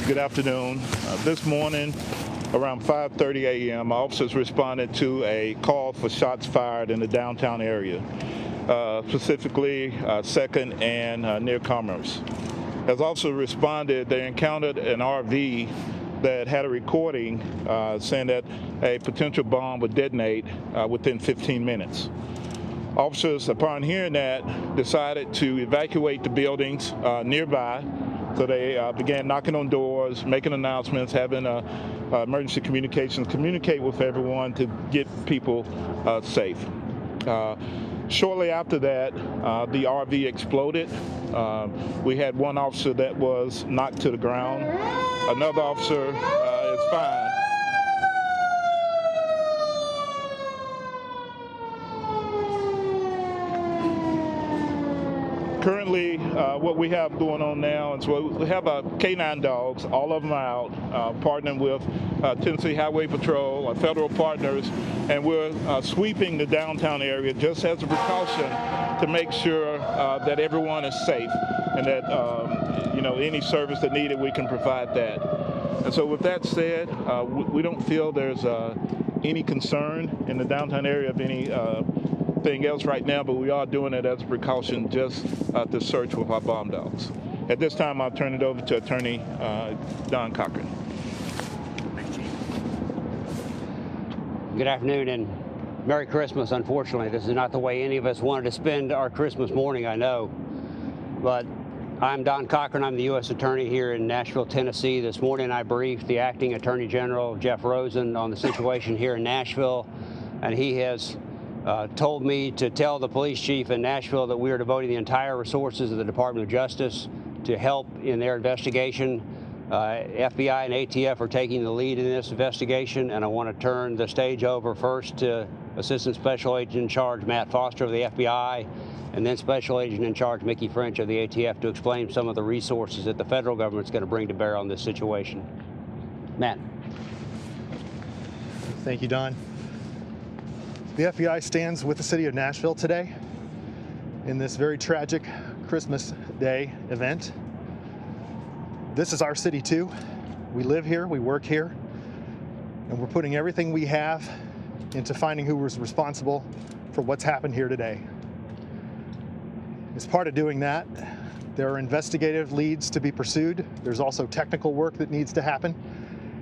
Good afternoon. This morning, around 5:30 a.m., officers responded to a call for shots fired in the downtown area, specifically 2nd and near Commerce. As officers responded, they encountered an RV that had a recording saying that a potential bomb would detonate within 15 minutes. Officers, upon hearing that, decided to evacuate the buildings nearby. So they began knocking on doors, making announcements, having emergency communications, communicate with everyone to get people safe. Shortly after that, the RV exploded. We had one officer that was knocked to the ground. Another officer is fine. Currently, what we have going on now is we have K9 dogs, all of them are out, partnering with Tennessee Highway Patrol, our federal partners, and we're sweeping the downtown area just as a precaution to make sure that everyone is safe and that any service that needed, we can provide that. And so with that said, we don't feel there's any concern in the downtown area of anything else right now, but we are doing it as a precaution just to search with our bomb dogs. At this time, I'll turn it over to Attorney Don Cochran. Good afternoon and Merry Christmas. Unfortunately, this is not the way any of us wanted to spend our Christmas morning, I know. But I'm Don Cochran. I'm the U.S. Attorney here in Nashville, Tennessee. This morning I briefed the Acting Attorney General, Jeff Rosen, on the situation here in Nashville, and he has told me to tell the police chief in Nashville that we are devoting the entire resources of the Department of Justice to help in their investigation. FBI and ATF are taking the lead in this investigation, and I want to turn the stage over first to Assistant Special Agent in Charge Matt Foster of the FBI, and then Special Agent in Charge Mickey French of the ATF to explain some of the resources that the federal government is going to bring to bear on this situation. Matt. Thank you, Don. The FBI stands with the city of Nashville today in this very tragic Christmas Day event. This is our city too. We live here, we work here, and we're putting everything we have into finding who was responsible for what's happened here today. As part of doing that, there are investigative leads to be pursued. There's also technical work that needs to happen,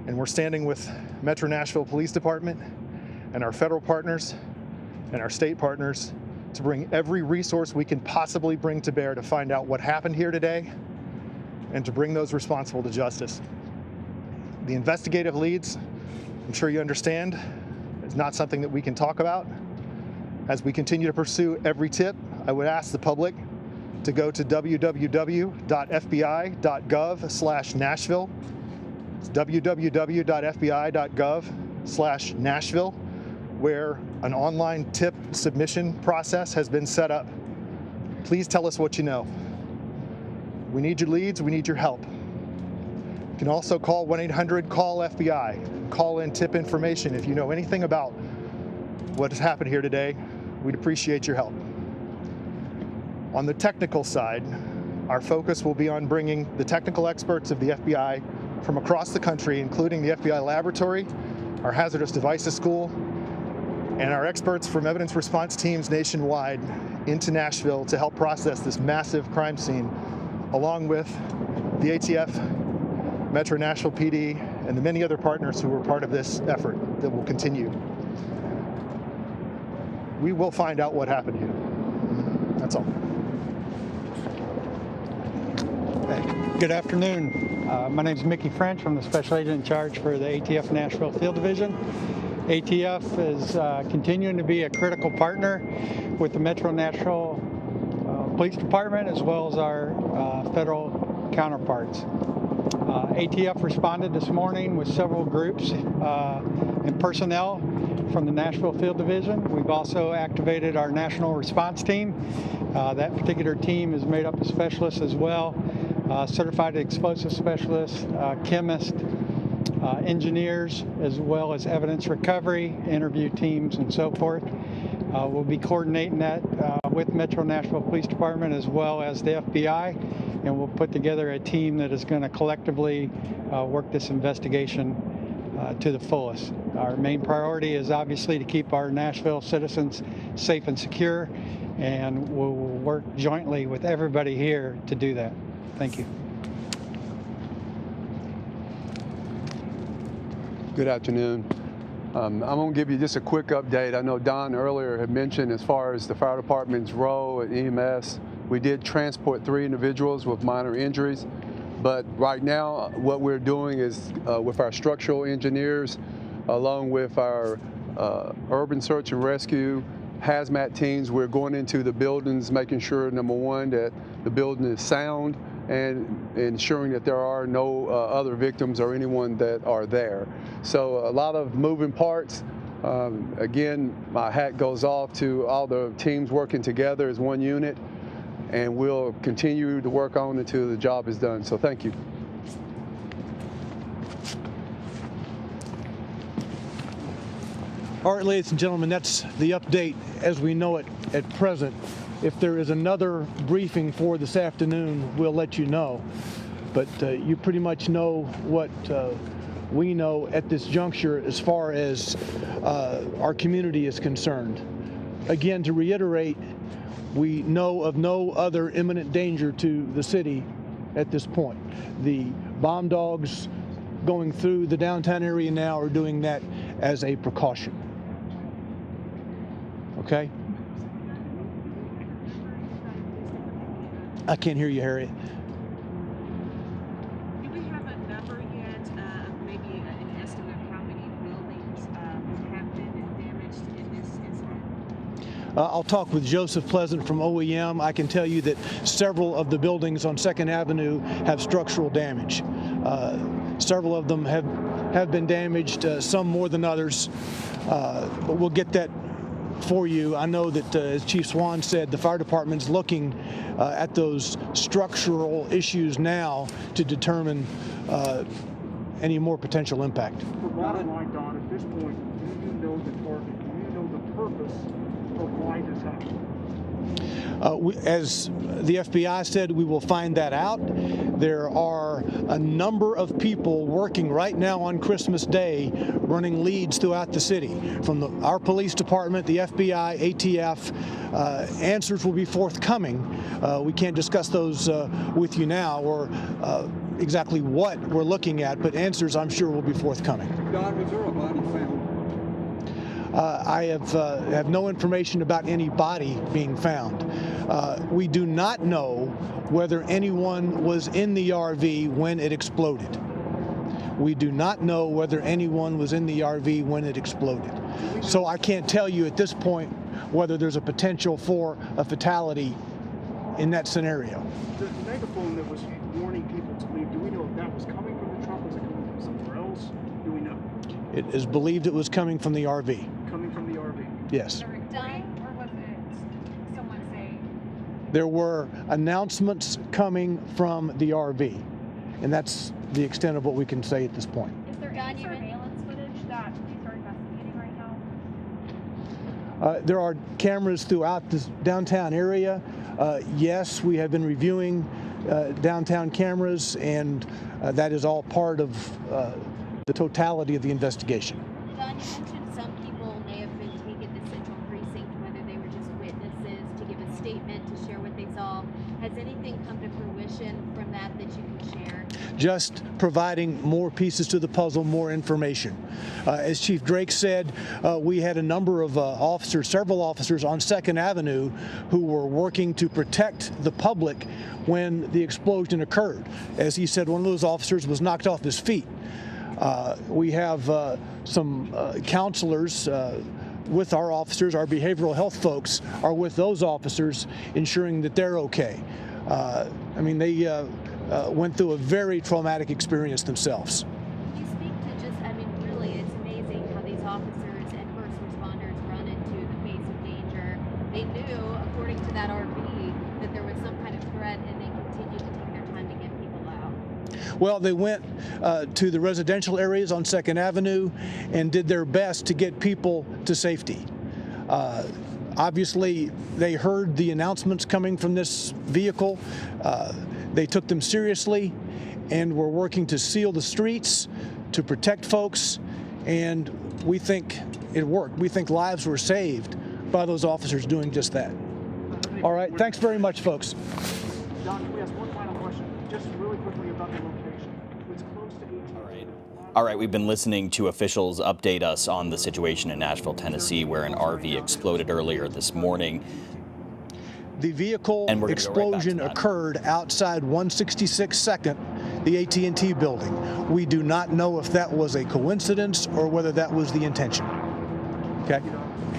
and we're standing with Metro Nashville Police Department and our federal partners and our state partners to bring every resource we can possibly bring to bear to find out what happened here today and to bring those responsible to justice. The investigative leads, I'm sure you understand, is not something that we can talk about. As we continue to pursue every tip, I would ask the public to go to www.fbi.gov/Nashville. It's www.fbi.gov/Nashville, where an online tip submission process has been set up. Please tell us what you know. We need your leads, we need your help. You can also call 1-800-CALL-FBI. Call in tip information if you know anything about what has happened here today. We'd appreciate your help. On the technical side, our focus will be on bringing the technical experts of the FBI from across the country, including the FBI laboratory, our hazardous devices school, and our experts from evidence response teams nationwide into Nashville to help process this massive crime scene, along with the ATF, Metro Nashville PD, and the many other partners who were part of this effort that will continue. We will find out what happened here. That's all. Good afternoon. My name is Mickey French. I'm the Special Agent in Charge for the ATF Nashville Field Division. ATF is continuing to be a critical partner with the Metro Nashville Police Department as well as our federal counterparts. ATF responded this morning with several groups and personnel from the Nashville Field Division. We've also activated our national response team. That particular team is made up of specialists as well, certified explosive specialists, chemists, engineers, as well as evidence recovery, interview teams, and so forth. We'll be coordinating that with Metro Nashville Police Department as well as the FBI, and we'll put together a team that is going to collectively work this investigation to the fullest. Our main priority is obviously to keep our Nashville citizens safe and secure, and we'll work jointly with everybody here to do that. Thank you. Good afternoon. I'm going to give you just a quick update. I know Don earlier had mentioned as far as the fire department's role at EMS, we did transport 3 individuals with minor injuries. But right now, what we're doing is with our structural engineers, along with our urban search and rescue, hazmat teams, we're going into the buildings, making sure, number one, that the building is sound and ensuring that there are no other victims or anyone that are there. So a lot of moving parts. Again, my hat goes off to all the teams working together as one unit, and we'll continue to work on until the job is done. So thank you. All right, ladies and gentlemen, that's the update as we know it at present. If there is another briefing for this afternoon, we'll let you know. But you pretty much know what we know at this juncture as far as our community is concerned. Again, to reiterate, we know of no other imminent danger to the city at this point. The bomb dogs going through the downtown area now are doing that as a precaution. Okay? I can't hear you, Harriet. Do we have a number yet, maybe an estimate of how many buildings have been damaged in this incident? I'll talk with Joseph Pleasant from OEM. I can tell you that several of the buildings on 2nd Avenue have structural damage. Several of them have been damaged, some more than others, but we'll get that for you. I know that, as Chief Swan said, the fire department's looking at those structural issues now to determine any more potential impact. For bottom line, Don, at this point, do you know the target? Do you know the purpose of why this happened? As the FBI said, we will find that out. There are a number of people working right now on Christmas Day running leads throughout the city. From our police department, the FBI, ATF, answers will be forthcoming. We can't discuss those with you now or exactly what we're looking at, but answers I'm sure will be forthcoming. Don, was there a body found? I have no information about any body being found. We do not know whether anyone was in the RV when it exploded. We do not know whether anyone was in the RV when it exploded. So I can't tell you at this point whether there's a potential for a fatality in that scenario. The megaphone that was warning people to leave, do we know if that was coming from the truck? Was it coming from somewhere else? Do we know? It is believed it was coming from the RV. Coming from the RV? Yes. Done, or was it someone saying? There were announcements coming from the RV, and that's the extent of what we can say at this point. Is there any surveillance footage that police are investigating right now? There are cameras throughout this downtown area. Yes, we have been reviewing downtown cameras, and that is all part of the totality of the investigation. Don, you mentioned some people may have been taken to Central Precinct, whether they were just witnesses to give a statement, to share what they saw. Has anything come to fruition from that that you can share? Just providing more pieces to the puzzle, more information. As Chief Drake said, we had a number of officers, several officers on 2nd Avenue who were working to protect the public when the explosion occurred. As he said, one of those officers was knocked off his feet. We have some counselors with our officers. Our behavioral health folks are with those officers, ensuring that they're okay. I mean, they went through a very traumatic experience themselves. Can you speak to just, I mean, really, it's amazing how these officers and first responders run into the face of danger. They knew, according to that RV, that there was some kind of threat, and they continued to take their time to get people out. Well, they went to the residential areas on 2nd Avenue and did their best to get people to safety. Obviously, they heard the announcements coming from this vehicle. They took them seriously, and we're working to seal the streets, to protect folks, and we think it worked. We think lives were saved by those officers doing just that. All right, thanks very much, folks. Don, can we ask one final question? Just really quickly about the location. It's close to 18. All right, we've been listening to officials update us on the situation in Nashville, Tennessee, where an RV exploded earlier this morning. The vehicle explosion occurred outside 166 2nd, the AT&T building. We do not know if that was a coincidence or whether that was the intention. Okay?